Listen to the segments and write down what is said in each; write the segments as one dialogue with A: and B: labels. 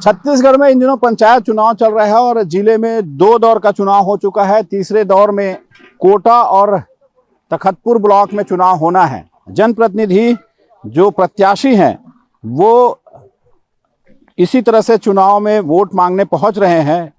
A: छत्तीसगढ़ में इन दिनों पंचायत चुनाव चल रहा है और जिले में 2 दौर का चुनाव हो चुका है। तीसरे दौर में कोटा और तखतपुर ब्लॉक में चुनाव होना है। जनप्रतिनिधि जो प्रत्याशी हैं वो इसी तरह से चुनाव में वोट मांगने पहुंच रहे हैं।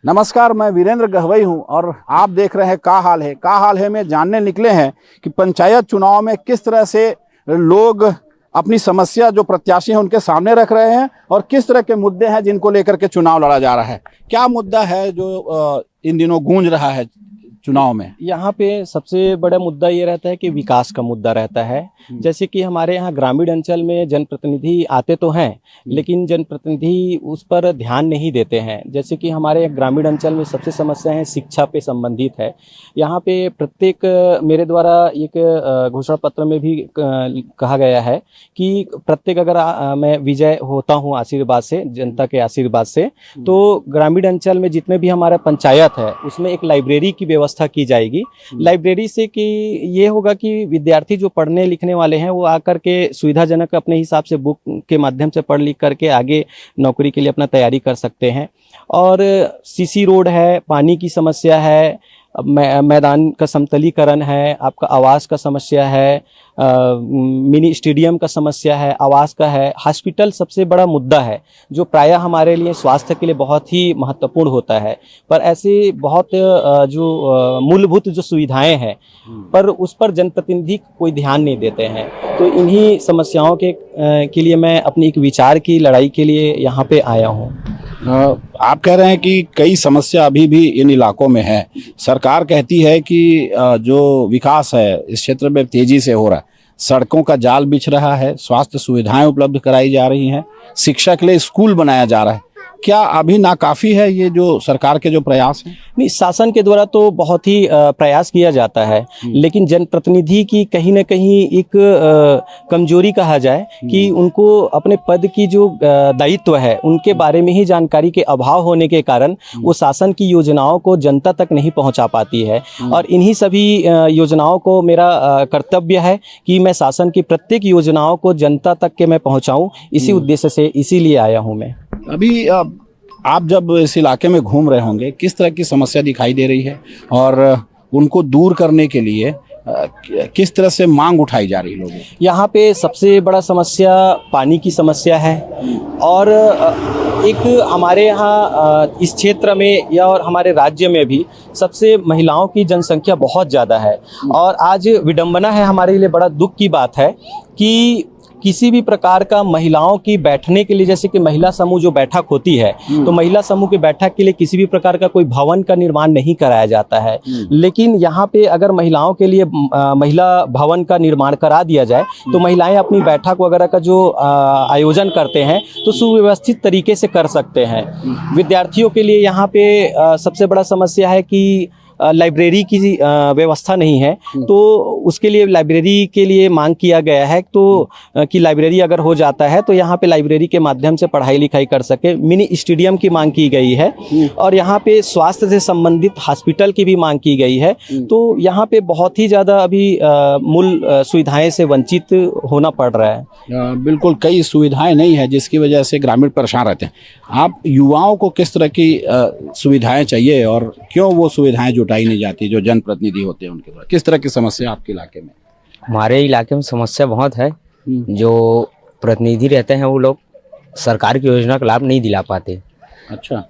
A: नमस्कार, मैं वीरेंद्र गहवई हूं और आप देख रहे हैं का हाल है। का हाल है में जानने निकले हैं कि पंचायत चुनाव में किस तरह से लोग अपनी समस्या जो प्रत्याशी हैं उनके सामने रख रहे हैं और किस तरह के मुद्दे हैं जिनको लेकर के चुनाव लड़ा जा रहा है। क्या मुद्दा है जो इन दिनों गूंज रहा है चुनाव में?
B: यहाँ पे सबसे बड़ा मुद्दा ये रहता है कि विकास का मुद्दा रहता है। जैसे कि हमारे यहाँ ग्रामीण अंचल में जनप्रतिनिधि आते तो हैं, लेकिन जनप्रतिनिधि उस पर ध्यान नहीं देते हैं। जैसे कि हमारे ग्रामीण अंचल में सबसे समस्या है शिक्षा पे संबंधित है। यहाँ पे प्रत्येक मेरे द्वारा एक घोषणा पत्र में भी कहा गया है कि प्रत्येक अगर मैं विजय होता हूँ आशीर्वाद से, जनता के आशीर्वाद से, तो ग्रामीण अंचल में जितने भी हमारा पंचायत है उसमें एक लाइब्रेरी की व्यवस्था की जाएगी। लाइब्रेरी से कि ये होगा कि विद्यार्थी जो पढ़ने लिखने वाले हैं वो आकर के सुविधाजनक अपने हिसाब से बुक के माध्यम से पढ़ लिख करके आगे नौकरी के लिए अपना तैयारी कर सकते हैं। और सीसी रोड है, पानी की समस्या है, मैदान का समतलीकरण है, आपका आवास का समस्या है, मिनी स्टेडियम का समस्या है, आवास का है, हॉस्पिटल सबसे बड़ा मुद्दा है जो प्रायः हमारे लिए स्वास्थ्य के लिए बहुत ही महत्वपूर्ण होता है। पर ऐसे बहुत जो मूलभूत जो सुविधाएं हैं पर उस पर जनप्रतिनिधि कोई ध्यान नहीं देते हैं। तो इन्हीं समस्याओं के लिए मैं अपनी एक विचार की लड़ाई के लिए यहाँ पे आया हूँ।
A: आप कह रहे हैं कि कई समस्या अभी भी इन इलाकों में है। सरकार कहती है कि जो विकास है इस क्षेत्र में तेजी से हो रहा है, सड़कों का जाल बिछ रहा है, स्वास्थ्य सुविधाएं उपलब्ध कराई जा रही हैं, शिक्षा के लिए स्कूल बनाया जा रहा है। क्या अभी नाकाफी है ये जो सरकार के जो प्रयास हैं?
B: नहीं, शासन के द्वारा तो बहुत ही प्रयास किया जाता है, लेकिन जनप्रतिनिधि की कहीं ना कहीं एक कमजोरी कहा जाए कि उनको अपने पद की जो दायित्व है उनके बारे में ही जानकारी के अभाव होने के कारण वो शासन की योजनाओं को जनता तक नहीं पहुंचा पाती है। और इन्हीं सभी योजनाओं को मेरा कर्तव्य है कि मैं शासन की प्रत्येक योजनाओं को जनता तक के मैं पहुँचाऊँ। इसी उद्देश्य से इसीलिए आया हूँ मैं।
A: अभी आप जब इस इलाके में घूम रहे होंगे, किस तरह की समस्या दिखाई दे रही है और उनको दूर करने के लिए किस तरह से मांग उठाई जा रही है लोगों?
B: यहाँ पे सबसे बड़ा समस्या पानी की समस्या है और एक हमारे यहाँ इस क्षेत्र में या और हमारे राज्य में भी सबसे महिलाओं की जनसंख्या बहुत ज़्यादा है। और आज विडंबना है, हमारे लिए बड़ा दुख की बात है कि किसी भी प्रकार का महिलाओं की बैठने के लिए, जैसे कि महिला समूह जो बैठक होती है तो महिला समूह की बैठक के लिए किसी भी प्रकार का कोई भवन का निर्माण नहीं कराया जाता है। लेकिन यहाँ पे अगर महिलाओं के लिए महिला भवन का निर्माण करा दिया जाए तो महिलाएं अपनी बैठक वगैरह का जो आयोजन करते हैं तो सुव्यवस्थित तरीके से कर सकते हैं। विद्यार्थियों के लिए यहाँ पे सबसे बड़ा समस्या है कि लाइब्रेरी की व्यवस्था नहीं है, तो उसके लिए लाइब्रेरी के लिए मांग किया गया है तो कि लाइब्रेरी अगर हो जाता है तो यहाँ पे लाइब्रेरी के माध्यम से पढ़ाई लिखाई कर सके। मिनी स्टेडियम की मांग की गई है और यहाँ पे स्वास्थ्य से संबंधित हॉस्पिटल की भी मांग की गई है। तो यहाँ पे बहुत ही ज़्यादा अभी मूल सुविधाएं से वंचित होना पड़ रहा है।
A: बिल्कुल, कई सुविधाएं नहीं है जिसकी वजह से ग्रामीण परेशान रहते हैं। आप युवाओं को किस तरह की सुविधाएं चाहिए और क्यों वो सुविधाएं जुटाई नहीं जाती जो जनप्रतिनिधि होते हैं उनके द्वारा? किस तरह की समस्या आपके इलाके में?
C: हमारे इलाके में समस्या बहुत है। जो प्रतिनिधि रहते हैं वो लोग सरकार की योजना का लाभ नहीं दिला पाते।
A: अच्छा,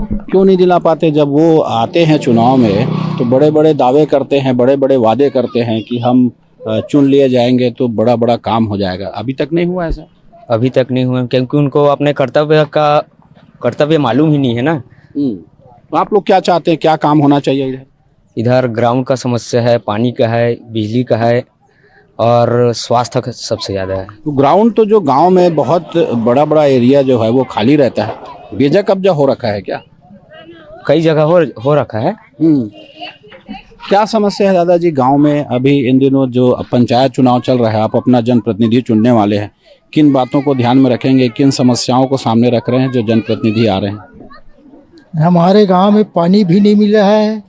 A: क्यों नहीं दिला पाते? जब वो आते हैं चुनाव में तो बड़े बड़े दावे करते हैं, बड़े बड़े वादे करते हैं कि हम चुन लिए जाएंगे तो बड़ा बड़ा काम हो जाएगा। अभी तक नहीं हुआ ऐसा?
C: अभी तक नहीं हुआ क्योंकि उनको अपने कर्तव्य मालूम ही नहीं है ना।
A: तो आप लोग क्या चाहते हैं, क्या काम होना चाहिए इधर?
C: इधर ग्राउंड का समस्या है, पानी का है, बिजली का है और स्वास्थ्य का सबसे ज़्यादा है।
A: तो ग्राउंड तो जो गांव में बहुत बड़ा बड़ा एरिया जो है वो खाली रहता है, बेजा कब्जा हो रखा है क्या?
C: कई जगह हो रखा है।
A: क्या समस्या है दादाजी गांव में? अभी इन दिनों जो पंचायत चुनाव चल रहा है, आप अपना जनप्रतिनिधि चुनने वाले हैं, किन बातों को ध्यान में रखेंगे, किन समस्याओं को सामने रख रहे हैं जो जनप्रतिनिधि आ रहे हैं?
D: हमारे गांव में पानी भी नहीं मिल रहा है,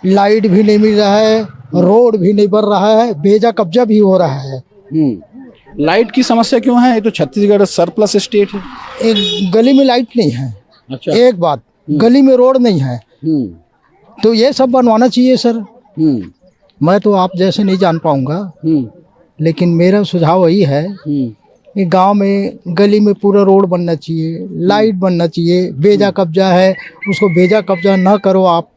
D: लाइट भी नहीं मिल रहा है, रोड भी नहीं बन रहा है, बेजा कब्जा भी हो रहा है।
A: लाइट की समस्या क्यों है? ये तो छत्तीसगढ़ सरप्लस स्टेट है।
D: एक गली में लाइट नहीं है,
A: अच्छा।
D: एक बात, गली में रोड नहीं है, तो ये सब बनवाना चाहिए सर। मैं तो आप जैसे नहीं जान पाऊंगा, लेकिन मेरा सुझाव यही है कि गांव में गली में पूरा रोड बनना चाहिए, लाइट बनना चाहिए। बेजा कब्जा है, उसको बेजा कब्जा ना करो आप।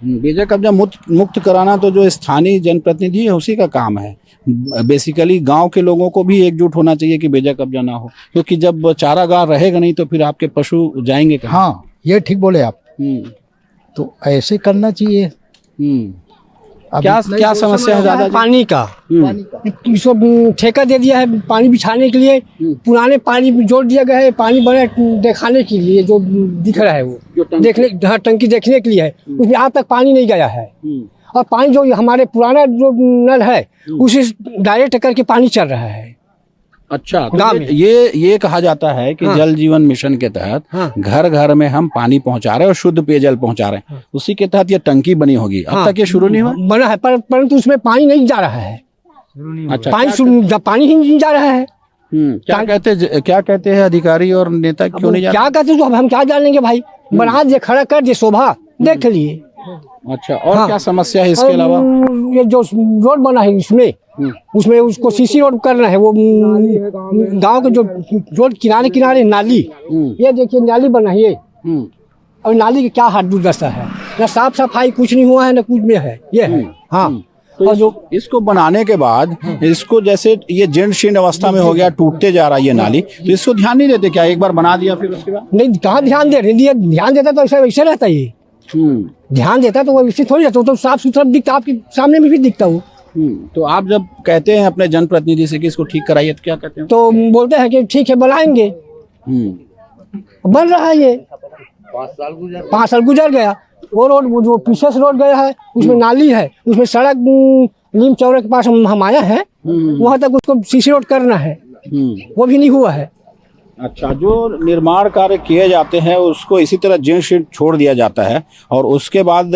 A: बेजा कब्जा मुक्त कराना तो जो स्थानीय जनप्रतिनिधि है उसी का काम है। बेसिकली गांव के लोगों को भी एकजुट होना चाहिए कि बेजा कब्जा ना हो, क्योंकि जब चारागाह रहेगा नहीं तो फिर आपके पशु जाएंगे कहाँ?
D: हाँ, ये ठीक बोले आप। तो ऐसे करना चाहिए।
A: क्या समस्या है दादाजी?
E: पानी का इसको ठेका दे दिया है पानी बिछाने के लिए। पुराने पानी जोड़ दिया गया है, पानी बने दिखाने के लिए जो दिख रहा है वो देखने, हाँ, टंकी देखने के लिए है। उसमें आज तक पानी नहीं गया है। और पानी जो हमारे पुराना जो नल है उसी डायरेक्ट करके पानी चल रहा है।
A: अच्छा, तो
E: गाँव में।
A: ये कहा जाता है कि जल जीवन मिशन के तहत घर घर में हम पानी पहुंचा रहे हैं और शुद्ध पेयजल पहुंचा रहे हैं। उसी के तहत ये टंकी बनी होगी। अब तक ये शुरू नहीं हुआ?
E: बना है परंतु उसमें पानी नहीं जा रहा है।
A: अच्छा,
E: पानी ही नहीं जा रहा है।
A: क्या कहते हैं अधिकारी और नेता, क्यों नहीं जा रहे?
E: क्या कहते हैं तो हम क्या जानेंगे भाई। बना दे, खड़ा कर दे, शोभा देख लिए।
A: अच्छा, और क्या समस्या है इसके अलावा?
E: ये जो रोड बना है उसमें उसको सीसी रोड करना है। वो गांव के जो रोड किनारे किनारे नाली, ये देखिए नाली बना है ये, और नाली की क्या हाथ दुर्दशा है। न साफ सफाई कुछ नहीं हुआ है, न कुछ में है ये है। हाँ,
A: तो और जो इसको बनाने के बाद इसको जैसे ये जीर्ण शीर्ण अवस्था में हो गया, टूटते जा रहा है ये नाली, तो इसको ध्यान नहीं देते क्या? एक बार बना दिया फिर उसके बाद
E: नहीं, कहाँ ध्यान दे रहे? ध्यान देता तो ऐसा वैसे रहता ये। ध्यान देता तो वो वैसे थोड़ी रहता, तो साफ सुथरा दिखता, आपके सामने में भी दिखता वो।
A: तो आप जब कहते हैं अपने जनप्रतिनिधि से कि इसको ठीक कराइए तो क्या कहते हैं?
E: तो बोलते हैं कि ठीक है बनाएंगे। बन रहा है ये, 5 साल गुजर गया। वो रोड जो पीछे से रोड गया है उसमें नाली है, उसमें सड़क नीम चौराहे के पास हम आया है, वहाँ तक उसको सीसी रोड करना है, वो भी नहीं हुआ है।
A: अच्छा, जो निर्माण कार्य किए जाते हैं उसको इसी तरह जीर्ण शीर्ण छोड़ दिया जाता है और उसके बाद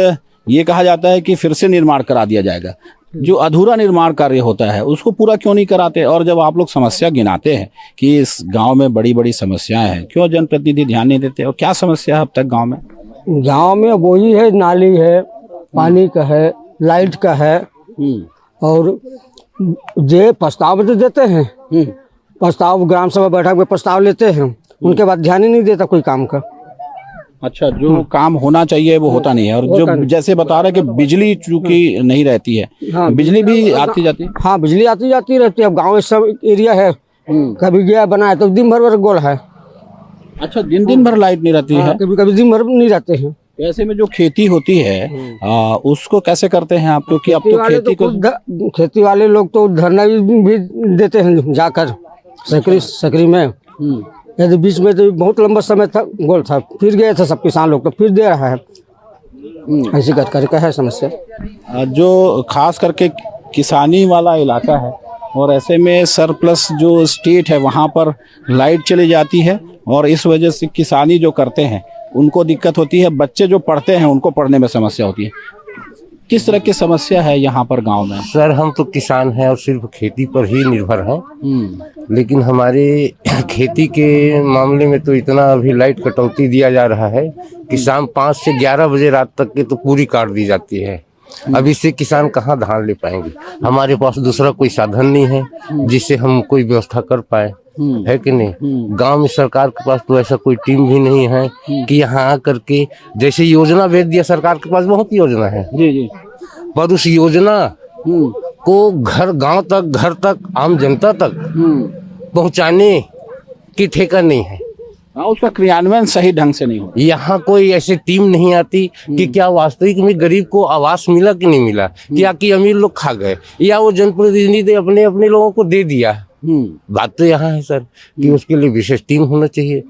A: ये कहा जाता है कि फिर से निर्माण करा दिया जाएगा। जो अधूरा निर्माण कार्य होता है उसको पूरा क्यों नहीं कराते? और जब आप लोग समस्या गिनाते हैं कि इस गांव में बड़ी बड़ी समस्याएं हैं, क्यों जनप्रतिनिधि ध्यान नहीं देते? और क्या समस्या है अब तक गांव में?
E: गांव में वही है, नाली है, पानी का है, लाइट का है, और जे प्रस्ताव तो देते हैं, प्रस्ताव ग्राम सभा बैठक में प्रस्ताव लेते हैं, उनके बाद ध्यान ही नहीं देता कोई काम का।
A: अच्छा, जो काम होना चाहिए वो होता नहीं है। और जो जैसे बता रहे कि बिजली चूंकि नहीं रहती है, बिजली भी आती जाती है?
E: हाँ, बिजली आती जाती रहती है। अब गाँव सब एरिया है, कभी गया बनाया तो दिन भर गोल है।
A: अच्छा, दिन भर लाइट नहीं रहती है?
E: कभी कभी दिन भर नहीं रहते हैं।
A: ऐसे में जो खेती होती है उसको कैसे करते हैं आप? क्योंकि अब तो
E: खेती वाले लोग तो धरना भी देते हैं जाकर सकरी में। यदि बीच में तो बहुत लंबा समय था, गोल था, फिर गए थे सब किसान लोग, तो फिर दे रहा है। ऐसी करके है समस्या।
A: जो खास करके किसानी वाला इलाका है और ऐसे में सरप्लस जो स्टेट है वहाँ पर लाइट चली जाती है और इस वजह से किसानी जो करते हैं उनको दिक्कत होती है। बच्चे जो पढ़ते हैं उनको पढ़ने में समस्या होती है। किस तरह की समस्या है यहाँ पर गांव में?
F: सर, हम तो किसान हैं और सिर्फ खेती पर ही निर्भर हैं, लेकिन हमारे खेती के मामले में तो इतना अभी लाइट कटौती दिया जा रहा है कि शाम 5 से 11 बजे रात तक के तो पूरी काट दी जाती है। अब इससे किसान कहाँ धान ले पाएंगे? हमारे पास दूसरा कोई साधन नहीं है जिससे हम कोई व्यवस्था कर पाए, है कि नहीं? गांव में सरकार के पास तो ऐसा कोई टीम भी नहीं है कि यहाँ आकर के, जैसे योजना भेज दिया, सरकार के पास बहुत योजना है
A: जी,
F: पर उस योजना को गांव तक, घर तक, आम जनता तक पहुंचाने की ठेका नहीं है।
A: उसका क्रियान्वयन सही ढंग से नहीं हो।
F: यहाँ कोई ऐसी टीम नहीं आती कि क्या वास्तविक में गरीब को आवास मिला कि नहीं मिला, क्या कि अमीर लोग खा गए, या वो जनप्रतिनिधि अपने अपने लोगों को दे दिया। बात तो यहाँ है सर कि उसके लिए विशेष टीम होना चाहिए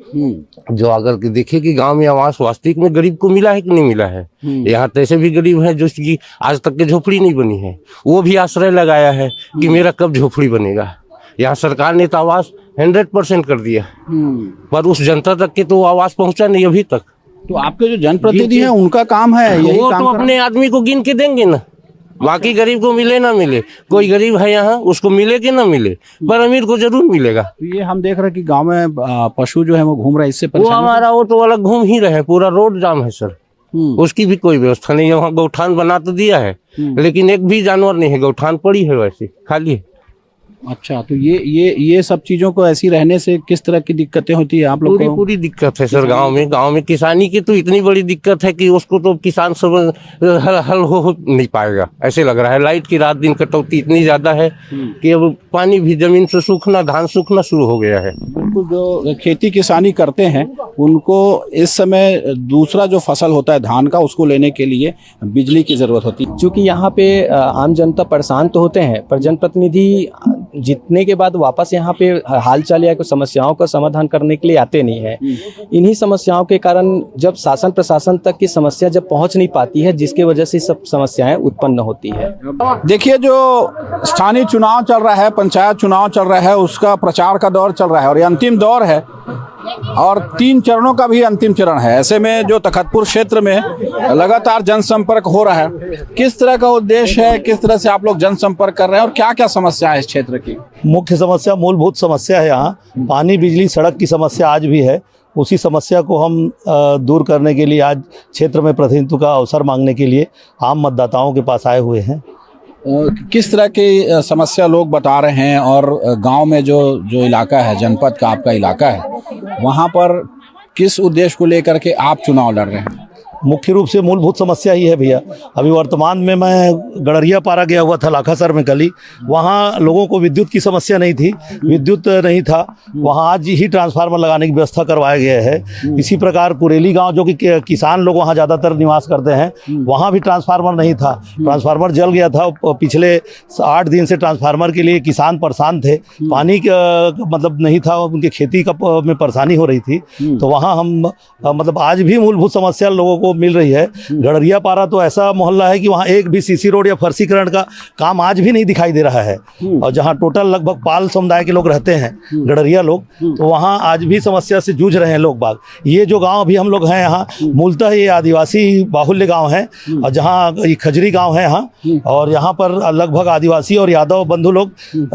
F: जो अगर के देखे कि गांव में आवास वास्तविक में गरीब को मिला है कि नहीं मिला है। यहाँ तो ऐसे भी गरीब हैं जो कि आज तक के झोपड़ी नहीं बनी है, वो भी आश्रय लगाया है कि मेरा कब झोपड़ी बनेगा। यहाँ सरकार ने तो आवास 100% कर दिया, पर उस जनता तक के तो आवास पहुंचा नहीं अभी तक।
A: तो आपके जो जनप्रतिनिधि हैं उनका काम है यही
F: वो
A: काम
F: तो अपने आदमी को गिन के देंगे ना, बाकी गरीब को मिले ना मिले, कोई गरीब है यहाँ उसको मिले कि ना मिले, पर अमीर को जरूर मिलेगा।
A: तो ये हम देख रहे हैं कि गांव में पशु जो है वो घूम रहा है, इससे
F: वो
A: परेशानी
F: हमारा वो तो अलग घूम ही रहे हैं, पूरा रोड जाम है सर। उसकी भी कोई व्यवस्था नहीं है। वहाँ गौठान बना तो दिया है, लेकिन एक भी जानवर नहीं है, गौठान पड़ी है वैसे खाली है।
A: अच्छा, तो ये सब चीजों को ऐसी रहने से किस तरह की दिक्कतें होती है आप लोग को?
F: पूरी दिक्कत है सर। गांव में किसानी की तो इतनी बड़ी दिक्कत है कि उसको तो किसान सब हल हो नहीं पाएगा, ऐसे लग रहा है। लाइट की रात दिन कटौती इतनी ज्यादा है कि अब पानी भी जमीन से सूखना, धान सूखना शुरू हो गया है।
A: बिल्कुल, जो खेती किसानी करते हैं उनको इस समय दूसरा जो फसल होता है धान का, उसको लेने के लिए बिजली की जरूरत होती है।
B: चूँकि यहाँ पे आम जनता परेशान तो होते हैं, पर जनप्रतिनिधि जीतने के बाद वापस यहाँ पे हाल चाल या कुछ समस्याओं का समाधान करने के लिए आते नहीं है। इन्हीं समस्याओं के कारण जब शासन प्रशासन तक की समस्या जब पहुँच नहीं पाती है, जिसके वजह से सब समस्याएं उत्पन्न होती है।
A: देखिए, जो स्थानीय चुनाव चल रहा है, पंचायत चुनाव चल रहा है, उसका प्रचार का दौर चल रहा है और ये अंतिम दौर है और 3 चरणों का भी अंतिम चरण है। ऐसे में जो तखतपुर क्षेत्र में लगातार जनसंपर्क हो रहा है, किस तरह का उद्देश्य है, किस तरह से आप लोग जनसंपर्क कर रहे हैं और क्या क्या समस्या है इस क्षेत्र की?
G: मुख्य समस्या, मूलभूत समस्या है यहाँ पानी, बिजली, सड़क की समस्या आज भी है। उसी समस्या को हम दूर करने के लिए आज क्षेत्र में प्रतिनिधित्व का अवसर मांगने के लिए आम मतदाताओं के पास आए हुए हैं।
A: किस तरह की समस्या लोग बता रहे हैं और गांव में जो इलाका है, जनपद का आपका इलाका है, वहां पर किस उद्देश्य को लेकर के आप चुनाव लड़ रहे हैं?
G: मुख्य रूप से मूलभूत समस्या ही है भैया। अभी वर्तमान में मैं गड़रिया पारा गया हुआ था लाखासर में कल ही, वहाँ लोगों को विद्युत की समस्या नहीं थी, विद्युत नहीं था, वहाँ आज ही ट्रांसफार्मर लगाने की व्यवस्था करवाया गया है। इसी प्रकार कुरेली गांव, जो कि किसान लोग वहाँ ज़्यादातर निवास करते हैं, वहाँ भी ट्रांसफार्मर नहीं था, ट्रांसफार्मर जल गया था। पिछले 8 दिन से ट्रांसफार्मर के लिए किसान परेशान थे, पानी मतलब नहीं था, उनकी खेती में परेशानी हो रही थी। तो वहाँ हम मतलब आज भी मूलभूत समस्या लोगों को मिल रही है। गड़रिया पारा तो ऐसा मोहल्ला है कि वहाँ एक भी सीसी रोड या फर्शीकरण का काम आज भी नहीं दिखाई दे रहा है, और जहाँ टोटल लगभग पाल समुदाय के लोग रहते हैं, गड़रिया लोग, तो वहाँ आज भी समस्या से जूझ रहे हैं लोग बाग। ये जो गांव अभी हम लोग हैं यहाँ, मूलतः ये आदिवासी बाहुल्य गांव है, और जहाँ ये खजरी गांव है यहाँ, और यहाँ पर लगभग आदिवासी और यादव बंधु लोग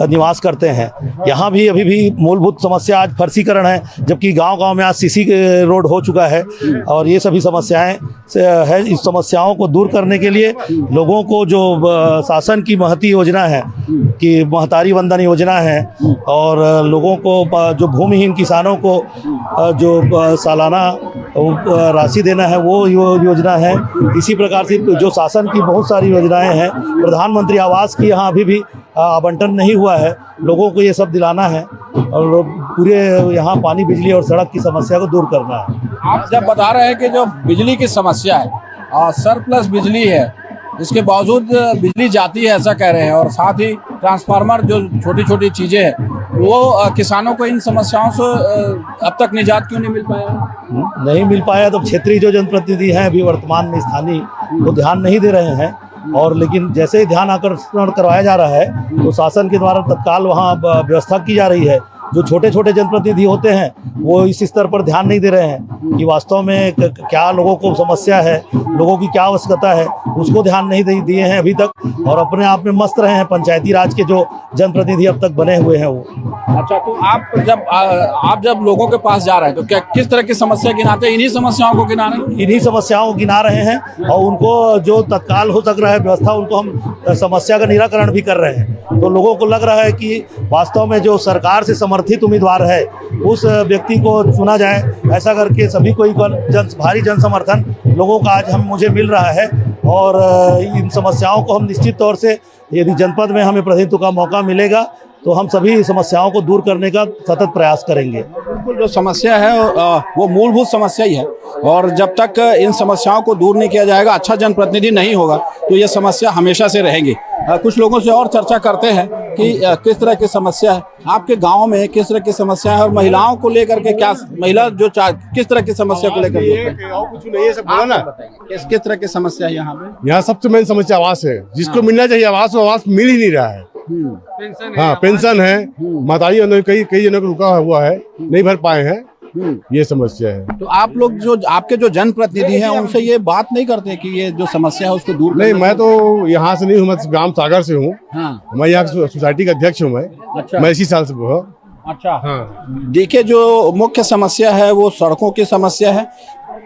G: निवास करते हैं। यहाँ भी अभी भी मूलभूत समस्या आज फर्शीकरण है, जबकि गाँव में आज सीसी रोड हो चुका है, और ये सभी समस्याएं है। इस समस्याओं को दूर करने के लिए लोगों को जो शासन की महती योजना है कि महतारी वंदन योजना है, और लोगों को जो भूमिहीन किसानों को जो सालाना राशि देना है, वो योजना है। इसी प्रकार से जो शासन की बहुत सारी योजनाएं हैं, प्रधानमंत्री आवास की यहाँ अभी भी आवंटन नहीं हुआ है, लोगों को ये सब दिलाना है, और पूरे यहाँ पानी, बिजली और सड़क की समस्या को दूर करना है।
A: आप जब बता रहे हैं कि जो बिजली की समस्या है और सरप्लस बिजली है, इसके बावजूद बिजली जाती है ऐसा कह रहे हैं, और साथ ही ट्रांसफार्मर, जो छोटी छोटी चीज़ें हैं, वो किसानों को इन समस्याओं से अब तक निजात क्यों नहीं मिल पाया?
G: नहीं मिल पाया तो क्षेत्रीय जो जनप्रतिनिधि हैं अभी वर्तमान में स्थानीय, वो ध्यान नहीं दे रहे हैं, और लेकिन जैसे ही ध्यान आकर्षण करवाया जा रहा है तो शासन के द्वारा तत्काल वहाँ व्यवस्था की जा रही है। जो छोटे छोटे जनप्रतिनिधि होते हैं वो इस स्तर पर ध्यान नहीं दे रहे हैं कि वास्तव में क्या लोगों को समस्या है, लोगों की क्या आवश्यकता है, उसको ध्यान नहीं दिए हैं अभी तक, और अपने आप में मस्त रहे हैं पंचायती राज के जो जनप्रतिनिधि अब तक बने हुए हैं वो।
A: अच्छा, तो आप जब लोगों के पास जा रहे हैं तो क्या किस तरह की समस्या गिनाते हैं? इन्हीं समस्याओं को गिना रहे हैं?
G: इन्हीं समस्याओं को गिना रहे हैं, और उनको जो तत्काल हो सक रहा है व्यवस्था, उनको हम समस्या का निराकरण भी कर रहे हैं। तो लोगों को लग रहा है कि वास्तव में जो सरकार से समर्थित उम्मीदवार है उस व्यक्ति को चुना जाए, ऐसा करके सभी को भारी जन समर्थन लोगों का आज मुझे मिल रहा है। और इन समस्याओं को हम निश्चित तौर से, यदि जनपद में हमें प्रतिनिधित्व का मौका मिलेगा, तो हम सभी समस्याओं को दूर करने का सतत प्रयास करेंगे।
A: बिल्कुल, जो समस्या है वो मूलभूत समस्या ही है, और जब तक इन समस्याओं को दूर नहीं किया जाएगा, अच्छा जनप्रतिनिधि नहीं होगा, तो ये समस्या हमेशा से रहेगी। कुछ लोगों से और चर्चा करते हैं कि किस तरह की समस्या है आपके गांव में, किस तरह की समस्या है, और महिलाओं को लेकर के क्या, महिला जो किस तरह की समस्या को लेकर
H: कुछ नहीं है, सब बोला ना।
A: किस तरह की समस्या है यहाँ पे?
H: यहाँ सबसे मेन समस्या आवास है, जिसको मिलना चाहिए आवास, वो आवास मिल ही नहीं रहा है। हाँ, पेंशन है, महतारी कई जनों को रुका हुआ है, नहीं भर पाए हैं, ये समस्या है।
A: तो आप लोग जो आपके जो जनप्रतिनिधि हैं उनसे ये बात नहीं करते कि ये जो समस्या है उसको दूर
H: नहीं,
A: करने
H: मैं तो यहाँ से नहीं हूँ, मैं ग्राम सागर से हूँ।
A: हाँ,
H: मैं यहाँ सोसाइटी का अध्यक्ष हूँ।
A: अच्छा।
H: मैं इसी साल से हूँ।
A: अच्छा।
H: हाँ,
A: देखिए, जो मुख्य समस्या है वो सड़कों की समस्या है,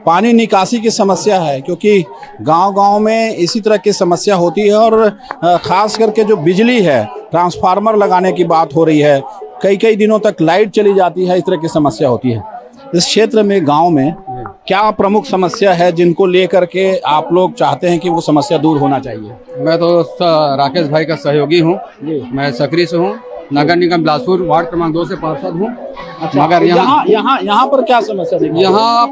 A: पानी निकासी की समस्या है, क्योंकि गांव-गांव में इसी तरह की समस्या होती है। और खास करके जो बिजली है, ट्रांसफार्मर लगाने की बात हो रही है, कई दिनों तक लाइट चली जाती है, इस तरह की समस्या होती है। इस क्षेत्र में, गांव में क्या प्रमुख समस्या है जिनको लेकर के आप लोग चाहते हैं कि वो समस्या दूर होना चाहिए?
I: मैं तो राकेश भाई का सहयोगी हूँ। मैं सकरी से हूँ, नगर निगम बिलासपुर वार्ड क्रमांक 2 से पार्षद हूँ। मगर
A: यहाँ पर क्या समस्या देखिए?
I: यहाँ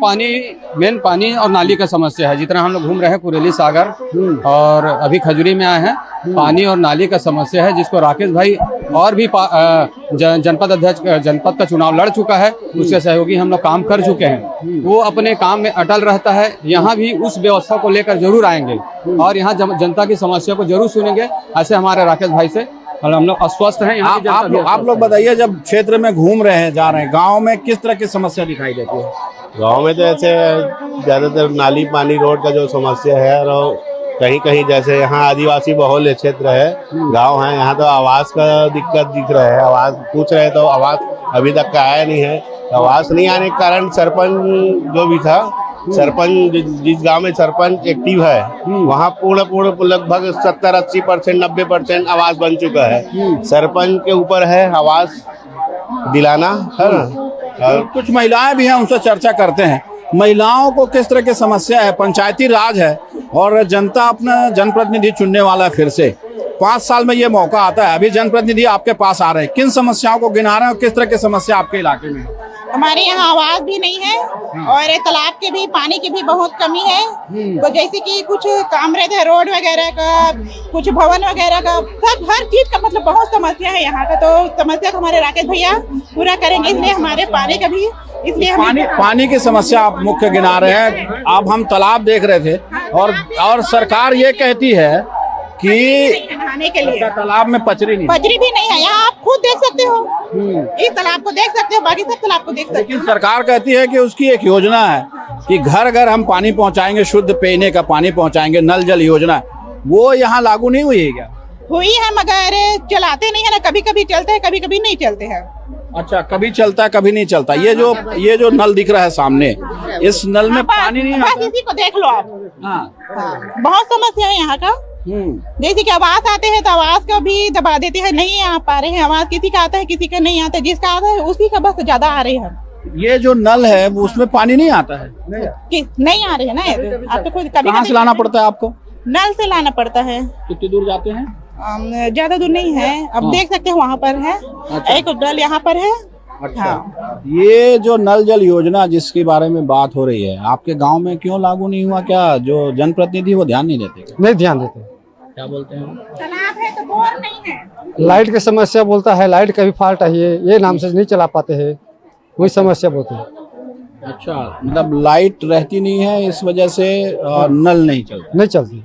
I: मेन पानी और नाली का समस्या है। जितना हम लोग घूम रहे हैं कुरेली सागर और अभी खजूरी में आए हैं, पानी और नाली का समस्या है, जिसको राकेश भाई और भी जनपद अध्यक्ष जनपद का चुनाव लड़ चुका है, उसके सहयोगी हम लोग काम कर चुके हैं। वो अपने काम में अटल रहता है। यहाँ भी उस व्यवस्था को लेकर जरूर आएंगे और यहाँ जनता की समस्या को जरूर सुनेंगे। ऐसे हमारे राकेश भाई से हम लोग अस्वस्थ हैं।
A: आप लोग बताइए, जब क्षेत्र में घूम रहे हैं, जा रहे हैं, गांव में किस तरह की समस्या दिखाई देती है?
J: गांव में तो ऐसे ज्यादातर नाली पानी रोड का जो समस्या है, और कहीं कहीं जैसे यहाँ आदिवासी बहुल क्षेत्र है, गांव है, यहाँ तो आवास का दिक्कत दिख रहा है। आवास पूछ रहे तो आवास अभी तक का आया नहीं है। आवास नहीं आने के कारण सरपंच जो भी था, सरपंच जिस गांव में सरपंच एक्टिव है वहाँ पूर्ण लगभग 70-80%, 90% आवास बन चुका है। सरपंच के ऊपर है आवास दिलाना, है ना।
A: और कुछ महिलाएं भी हैं, उनसे चर्चा करते हैं। महिलाओं को किस तरह की समस्या है? पंचायती राज है और जनता अपना जनप्रतिनिधि चुनने वाला है। फिर से 5 साल में ये मौका आता है। अभी जनप्रतिनिधि आपके पास आ रहे हैं, किन समस्याओं को गिना रहे हैं और किस तरह की समस्या आपके इलाके में?
K: हमारे यहाँ आवाज भी नहीं है और तालाब के भी पानी की भी बहुत कमी है। तो जैसे कि कुछ काम रहते हैं रोड वगैरह का, कुछ भवन वगैरह का, सब हर चीज का मतलब बहुत समस्या है यहाँ का। तो समस्या को हमारे राकेश भैया पूरा करेंगे, इसलिए हमारे पानी का भी, इसलिए
A: पानी की समस्या आप मुख्य गिना रहे हैं। अब हम तालाब देख रहे थे और सरकार ये कहती है कि
K: नहाने के लिए
A: तालाब में पचरी
K: भी नहीं है। यहाँ आप खुद देख सकते हो, इस तालाब को देख सकते हो, बाकी सब तालाब को देख सकते हो।
A: लेकिन सरकार कहती है कि उसकी एक योजना है कि घर घर हम पानी पहुंचाएंगे, शुद्ध पीने का पानी पहुंचाएंगे, नल जल योजना, वो यहाँ लागू नहीं हुई है क्या?
K: हुई है, मगर चलाते नहीं है ना। कभी कभी चलते हैं, कभी कभी नहीं चलते हैं।
A: अच्छा, कभी चलता है, कभी नहीं चलता। ये जो नल दिख रहा है सामने, इस नल में पानी नहीं आता।
K: बस इसी को देख लो आप। हाँ, बहुत समस्या है यहाँ का। जैसे कि आवास आते हैं तो आवास का भी दबा देते हैं, नहीं आ पा रहे हैं। आवास किसी का आता है, किसी का नहीं आता। जिसका आता है उसी का बस ज्यादा आ रहे हैं।
A: ये जो नल है वो उसमें पानी नहीं आता है?
K: नहीं आ रहे हैं ना। आप तो खुद
A: कहाँ से लाना पड़ता है आपको?
K: नल से लाना पड़ता है।
A: कितनी दूर जाते हैं?
K: ज्यादा दूर नहीं है। अब देख सकते हैं वहाँ पर है।
A: अच्छा।
K: एक नल यहाँ पर है।
A: अच्छा।
K: हाँ।
A: ये जो नल जल योजना जिसके बारे में बात हो रही है, आपके गांव में क्यों लागू नहीं हुआ? क्या जो जनप्रतिनिधि वो ध्यान नहीं देते?
E: नहीं ध्यान देते।
A: क्या बोलते हैं?
K: तालाब है तो बोर नहीं है।
E: लाइट की समस्या बोलता है, लाइट का भी फॉल्ट है, ये नाम से नहीं चला पाते हैं, वही समस्या बोलते हैं।
A: अच्छा, मतलब लाइट रहती नहीं है, इस वजह से नल नहीं
E: चलती।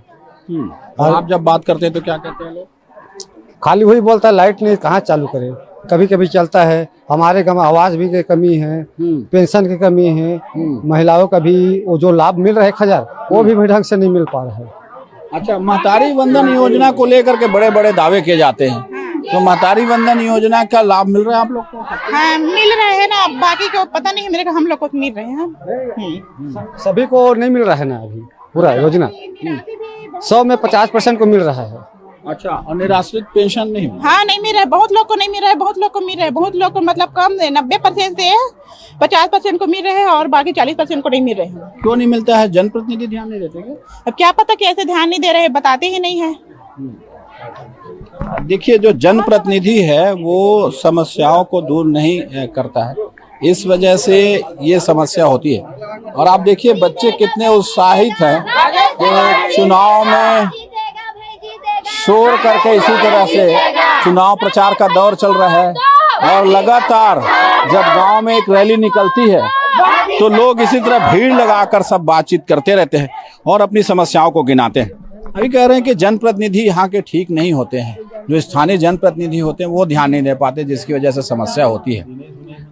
A: और आप जब बात करते हैं तो क्या कहते हैं लोग?
E: खाली वही बोलता है लाइट नहीं, कहाँ चालू करे। कभी कभी चलता है। हमारे गाँव में आवास भी की कमी है, पेंशन की कमी है, महिलाओं का भी वो जो लाभ मिल रहा है 1000, वो भी ढंग से नहीं मिल पा रहा है।
A: अच्छा, महतारी वंदन योजना को लेकर के बड़े बड़े दावे किए जाते हैं, तो महतारी वंदन योजना का लाभ मिल रहा है आप लोग को?
K: हाँ, मिल रहे हैं ना। बाकी को पता नहीं, मेरे को हम लोग को मिल रहे हैं।
E: सभी को नहीं मिल रहा है ना अभी पूरा योजना। 100 में 50% को मिल रहा है।
A: अच्छा, और निराश्रित पेंशन नहीं?
K: हाँ, नहीं मिल रहा है। बहुत लोग को नहीं मिल रहा है, बहुत लोग को मिल रहा है। बहुत लोग को मतलब कम 90% से 50% को मिल रहे हैं और बाकी 40% को नहीं मिल रहे हैं।
A: क्यों नहीं मिलता है? जनप्रतिनिधि ध्यान नहीं देते क्या?
K: अब क्या पता कैसे ध्यान नहीं दे रहे हैं, बताते ही नहीं है।
A: देखिए, जो जनप्रतिनिधि है वो समस्याओं को दूर नहीं करता है, इस वजह से ये समस्या होती है। और आप देखिए बच्चे कितने उत्साहित हैं कि चुनाव में शोर करके, इसी तरह से चुनाव प्रचार का दौर चल रहा है और लगातार जब गांव में एक रैली निकलती है तो लोग इसी तरह भीड़ लगाकर सब बातचीत करते रहते हैं और अपनी समस्याओं को गिनाते हैं। अभी कह रहे हैं कि जनप्रतिनिधि यहाँ के ठीक नहीं होते हैं, जो स्थानीय जनप्रतिनिधि होते हैं वो ध्यान नहीं दे पाते, जिसकी वजह से समस्या होती है।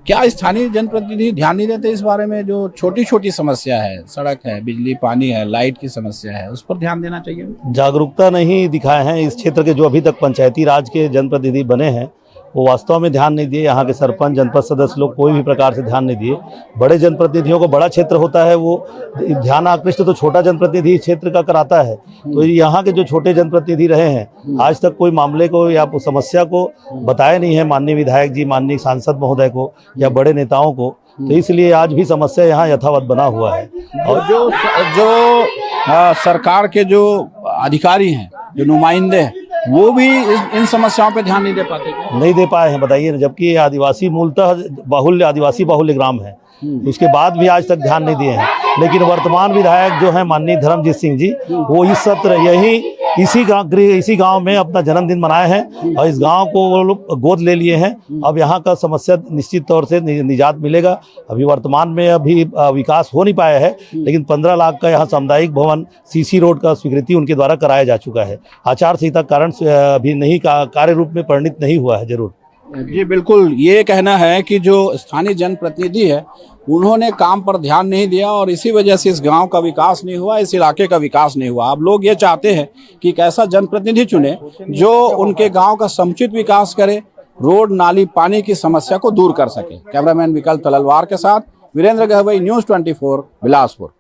A: क्या स्थानीय जनप्रतिनिधि ध्यान नहीं देते इस बारे में? जो छोटी छोटी समस्या है, सड़क है, बिजली पानी है, लाइट की समस्या है, उस पर ध्यान देना चाहिए।
G: जागरूकता नहीं दिखाए हैं इस क्षेत्र के जो अभी तक पंचायती राज के जनप्रतिनिधि बने हैं, वो वास्तव में ध्यान नहीं दिए। यहाँ के सरपंच, जनपद सदस्य लोग कोई भी प्रकार से ध्यान नहीं दिए। बड़े जनप्रतिनिधियों को बड़ा क्षेत्र होता है, वो ध्यान आकृष्ट तो छोटा जनप्रतिनिधि क्षेत्र का कराता है। तो यहाँ के जो छोटे जनप्रतिनिधि रहे हैं, आज तक कोई मामले को या समस्या को बताया नहीं है माननीय विधायक जी, माननीय सांसद महोदय को या बड़े नेताओं को। तो इसलिए आज भी समस्या यहाँ यथावत बना हुआ है।
A: और जो सरकार के जो अधिकारी हैं, जो नुमाइंदे हैं, वो भी इन समस्याओं पे ध्यान नहीं दे पाते।
G: नहीं दे पाए हैं, बताइए ना। जबकि ये आदिवासी मूलतः बाहुल्य, आदिवासी बाहुल्य ग्राम है, उसके बाद भी आज तक ध्यान नहीं दिए हैं। लेकिन वर्तमान विधायक जो है माननीय धर्मजीत सिंह जी, वो इस सत्र इसी गांव में अपना जन्मदिन मनाए हैं और इस गांव को वो लोग गोद ले लिए हैं। अब यहाँ का समस्या निश्चित तौर से निजात मिलेगा। अभी वर्तमान में अभी विकास हो नहीं पाया है, लेकिन 15 लाख का यहाँ सामुदायिक भवन सीसी रोड का स्वीकृति उनके द्वारा कराया जा चुका है। आचार संहिता कारण अभी नहीं कार्य रूप में परिणित नहीं हुआ है। जरूर
A: जी बिल्कुल, ये कहना है कि जो स्थानीय जनप्रतिनिधि है, उन्होंने काम पर ध्यान नहीं दिया और इसी वजह से इस गांव का विकास नहीं हुआ, इस इलाके का विकास नहीं हुआ। अब लोग ये चाहते हैं कि एक ऐसा जनप्रतिनिधि चुने जो उनके गांव का समुचित विकास करे, रोड, नाली, पानी की समस्या को दूर कर सके। कैमरामैन विकल्प तलवार के साथ वीरेंद्र गहवई, न्यूज़ 24, बिलासपुर।